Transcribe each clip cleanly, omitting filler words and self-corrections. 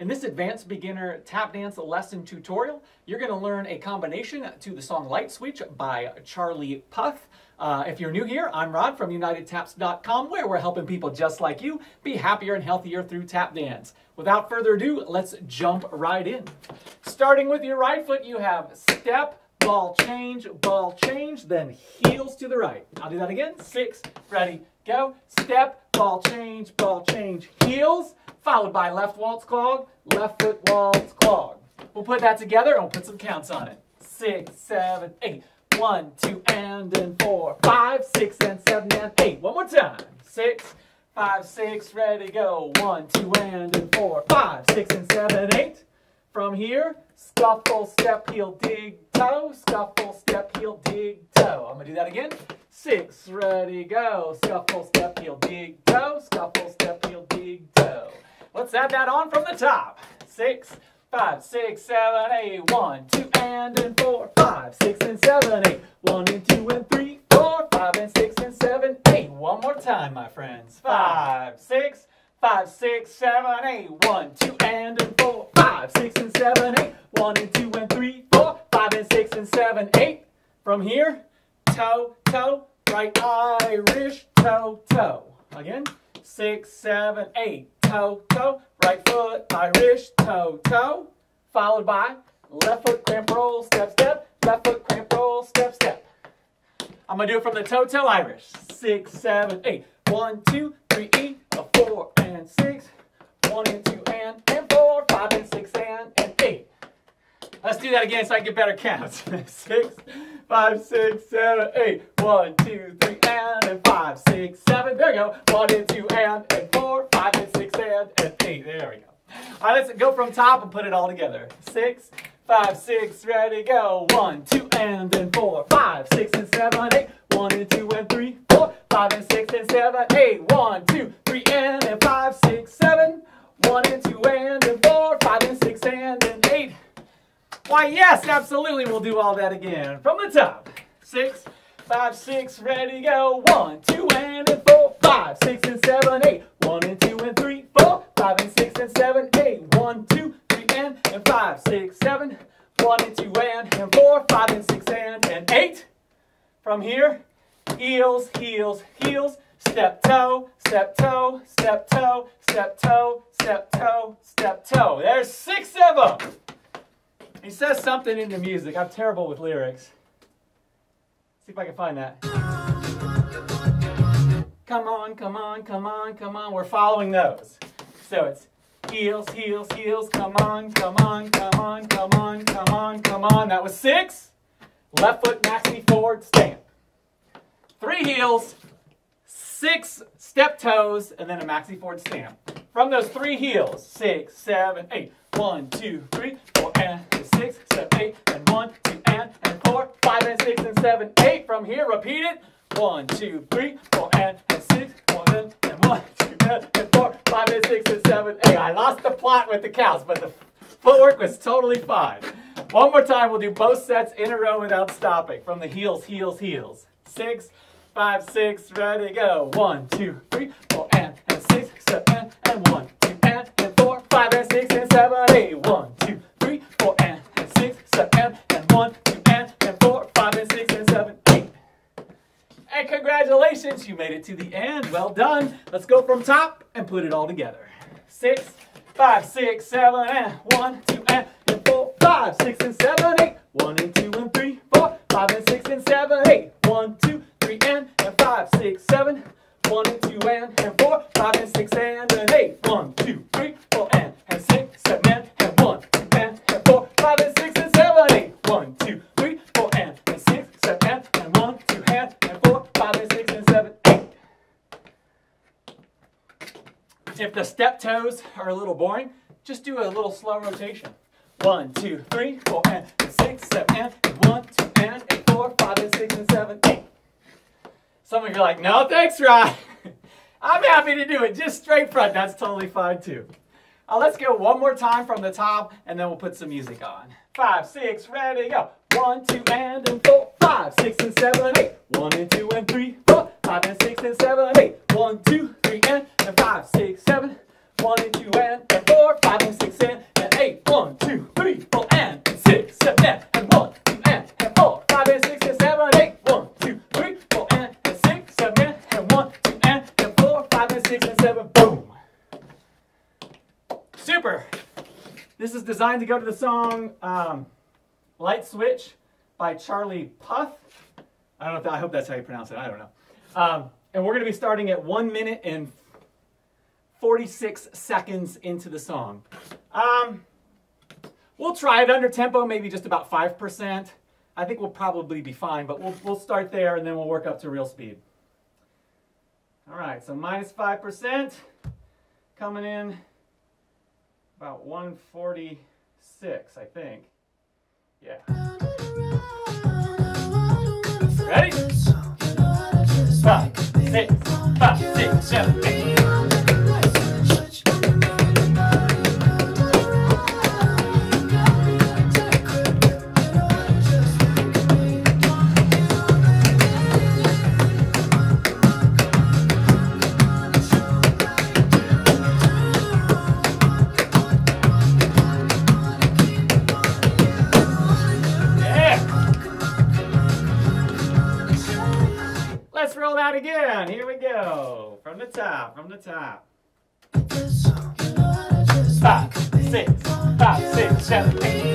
In this advanced beginner tap dance lesson tutorial, you're going to learn a combination to the song Light Switch by Charlie Puth. If you're new here, I'm Rod from UnitedTaps.com, where we're helping people just like you be happier and healthier through tap dance. Without further ado, let's jump right in. Starting with your right foot, you have step, ball change, then heels to the right. I'll do that again. 6, ready, go. Step, ball change, heels, followed by left waltz clog, left foot waltz clog. We'll put that together and we'll put some counts on it. 6, 7, 8. 1, 2, and 4, 5, 6, and 7, and 8. One more time. 6, 5, 6, ready, go. 1, 2, and 4, 5, 6, and 7, 8. From here, scuffle, step, heel, dig, toe. Scuffle, step, heel, dig, toe. I'm going to do that again. 6, ready, go. Scuffle, step, heel, dig, toe. Scuffle, step, heel, dig, toe. Let's add that on from the top. 6, 5, 6, 7, 8. 1, 2, and 4, 5, 6, and 7, 8. 1, and 2, and 3, 4, 5, and 6, and 7, 8. One more time, my friends. 5, 6, 5, 6, 7, 8. 1, 2, and 4, 5, 6, and 7, 8. 1, and 2, and 3, 4, 5, and 6, and 7, 8. From here, toe, toe, right Irish, toe, toe. Again, 6, 7, 8. Toe, toe, right foot, Irish, toe, toe. Followed by left foot, cramp, roll, step, step. Left foot, cramp, roll, step, step. I'm going to do it from the toe, toe, Irish. 6, 7, 8. 1, 2, 3, 4, and 6. 1, and 2, and 4, 5, and 6, and 8. Let's do that again so I can get better counts. 6, 5, 6, 7, 8. 1, 2, 3, and 5, 6, 7. There we go. 1, and 2, and 4, 5, and 6, and 8. There we go. All right, let's go from top and put it all together. 6, 5, 6, ready, go. 1, 2, and 4, 5, 6, and 7, 8. 1, and 2, and 3, 4, 5, and 6, and 7, 8. 1, 2, 3, and 5, 6, 7. 1, and 2, and 4, 5, and 6, and 8. Why, yes, absolutely, we'll do all that again. From the top. 6, 5, 6, ready, go. 1, 2, and 4, 5, 6, and 7, 8. 1, and 2, and 3, 4, 5, and 6, and 7, 8. 1, 2, 3, and 5, 6, 7. 1, and 2, and 4, 5, and 6, and 8. From here, heels, heels, heels. Step toe, step toe, step toe, step toe, step toe, step toe. There's 6 of them. He says something in the music. I'm terrible with lyrics. See if I can find that. Come on, come on, come on, come on. We're following those. So it's heels, heels, heels. Come on, come on, come on, come on, come on, come on. That was 6. Left foot maxi forward stamp. 3 heels, 6 step toes, and then a maxi forward stamp. From those 3 heels, 6, 7, 8. 1, 2, 3, 4, and 6, 7, 8, and 1, 2, and 4, 5, and 6, and 7, 8. From here, repeat it. 1, 2, 3, 4, and 6, 1, and 1, 2, and 4, 5, and 6, and 7, 8. I lost the plot with the counts, but the footwork was totally fine. One more time, we'll do both sets in a row without stopping. From the heels, heels, heels. 6, 5, 6, ready, go. 1, 2, 3, 4, and 6, 7, and 1, 2, and 4, 5, and 6, and 7, 8. 1, 2, 3, 4, and 6, 7, and 1, 2, and 4, 5, and 6, and 7, 8. And congratulations, you made it to the end. Well done. Let's go from top and put it all together. 6, 5, 6, 7, and 1, 2, and 4, 5, 6, and 7, 8. 1, and 2, and 3, 4, 5, and 6, and 7, 8. 1, 2, 3, and 5, 6, 7. 1, and 2, and 4, 5, and 6, and 8. 1, 2, 3, 4, and 6, 7, and 1, 2, and 4, 5, and 6, and 7, 8. 1, 2, 3, 4, and 6, 7, and 1, 2, and 4, 5, and 6, and 7, 8. If the step toes are a little boring, just do a little slow rotation. 1, 2, 3, 4, and 6, 7, and 1, 2, and 4, 5, and 6, and 7, 8. Some of you are like, no, thanks, Rod. I'm happy to do it just straight front. That's totally fine, too. Let's go one more time from the top, and then we'll put some music on. 5, 6, ready, go. 1, 2, and 4, 5, 6, and 7, 8. 1, and 2, and 3, 4, 5, and 6, and 7, 8. 1, 2, 3, and 5, 6, 7. 1, and 2, and 4, 5, and 6, and Super. This is designed to go to the song Light Switch by Charlie Puth. I don't know I hope that's how you pronounce it. I don't know. And we're going to be starting at 1 minute and 46 seconds into the song. We'll try it under tempo, maybe just about 5%. I think we'll probably be fine, but we'll start there and then we'll work up to real speed. All right, so minus 5%, coming in about 146, I think. Yeah. Ready? 5, 6, 5, 6, 7, 8. Let's roll that again. Here we go. From the top, from the top. 5, 6, 5, 6, 7, 8.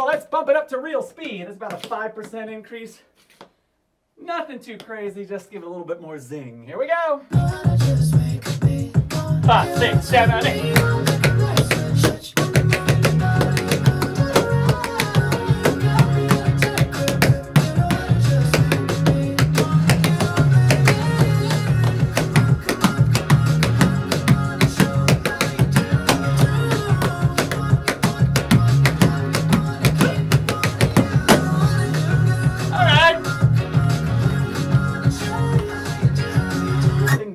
Let's bump it up to real speed. It's about a 5% increase. Nothing too crazy, just give it a little bit more zing. Here we go. 5, 6, 7, 8.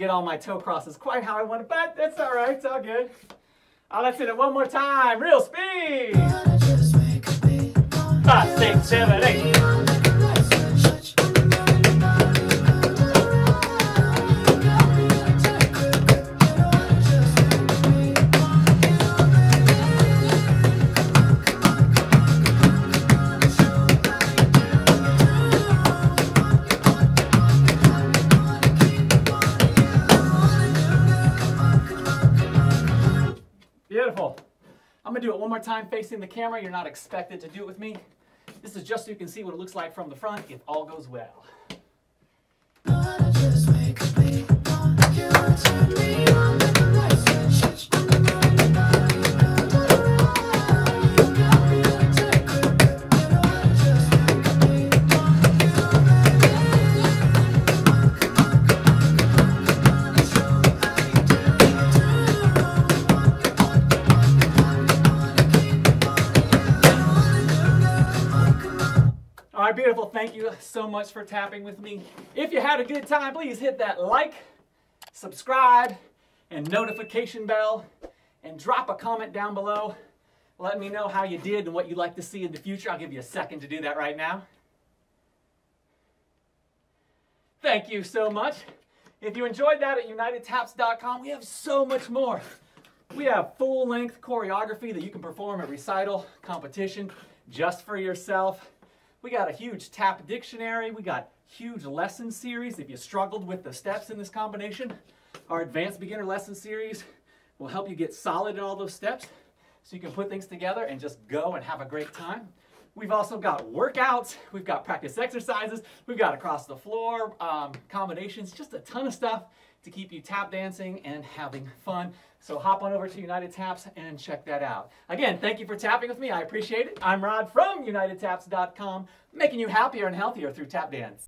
All my toe crosses quite how I want it, but that's all right. It's all good. Let's hit it one more time. Real speed. 5, 6, 7, 8. Beautiful. I'm going to do it one more time facing the camera. You're not expected to do it with me. This is just so you can see what it looks like from the front if all goes well. All right, beautiful. Thank you so much for tapping with me. If you had a good time, please hit that like, subscribe, and notification bell, and drop a comment down below. Let me know how you did and what you'd like to see in the future. I'll give you a second to do that right now. Thank you so much. If you enjoyed that at UnitedTaps.com, we have so much more. We have full-length choreography that you can perform at recital, competition, just for yourself. We got a huge tap dictionary. We got huge lesson series. If you struggled with the steps in this combination, our advanced beginner lesson series will help you get solid in all those steps so you can put things together and just go and have a great time. We've also got workouts. We've got practice exercises. We've got across the floor combinations, just a ton of stuff to keep you tap dancing and having fun. So hop on over to United Taps and check that out. Again, thank you for tapping with me. I appreciate it. I'm Rod from UnitedTaps.com, making you happier and healthier through tap dance.